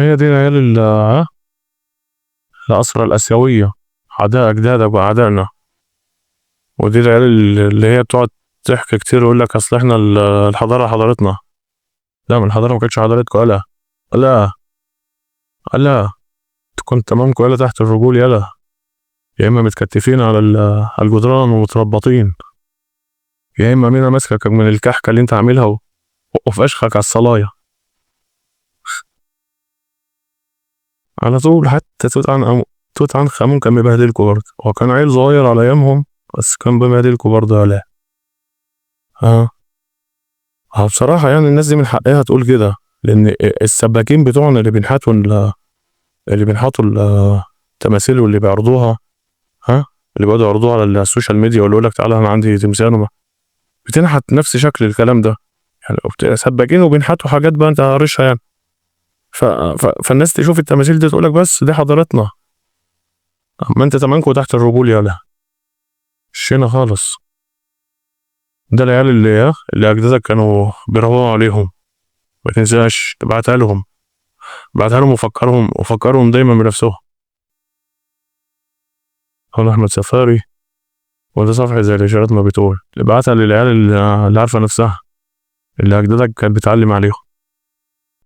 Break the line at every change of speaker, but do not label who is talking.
هي دي العيال الأسرة الآسيوية، أعداء أجدادك وأعدائنا. ودي العيال اللي هي بتقعد تحكي كتير ويقول لك أصل إحنا الحضارة حضارتنا. لا، من الحضارة ما كانتش حضارتكم. ألا ألا ألا أنتوا كنت تمامكم يالا تحت الرجول يالا، يا إما متكتفين على على الجدران ومتربطين، يا إما مينا ماسكك من الكحكة اللي أنت عاملها وفي أشخك على الصلاية على طول. حتى توت عنخ آمون كان مبهدلكوا برضه، هو كان عيل صغير على أيامهم بس كان بمبهدلكوا برضه. يالا ها، بصراحة يعني الناس دي من حقها تقول كده، لأن السباكين بتوعنا اللي بينحتوا التماثيل واللي بيعرضوها، اللي بيقعدوا يعرضوها على السوشيال ميديا، واللي يقول لك تعالى أنا عندي تمثال، بتنحت نفس شكل الكلام ده يعني، سباكين وبينحتوا حاجات بقى أنت عارشها يعني. فالناس تشوف التماثيل دي تقول لك بس دي حضارتنا، أما أنت تمانكوا تحت الرجول يالا، شينا خالص. ده العيال اللي أجدادك كانوا بيروقوا عليهم، ما تنساش تبعتها لهم، بعتها لهم وفكرهم دايما بنفسهم. هو أحمد سفاري ولا صفحة زي الإشارات ما بتقول، ابعتها للعيال اللي عارفة نفسها، اللي أجدادك كانت بتعلم عليهم.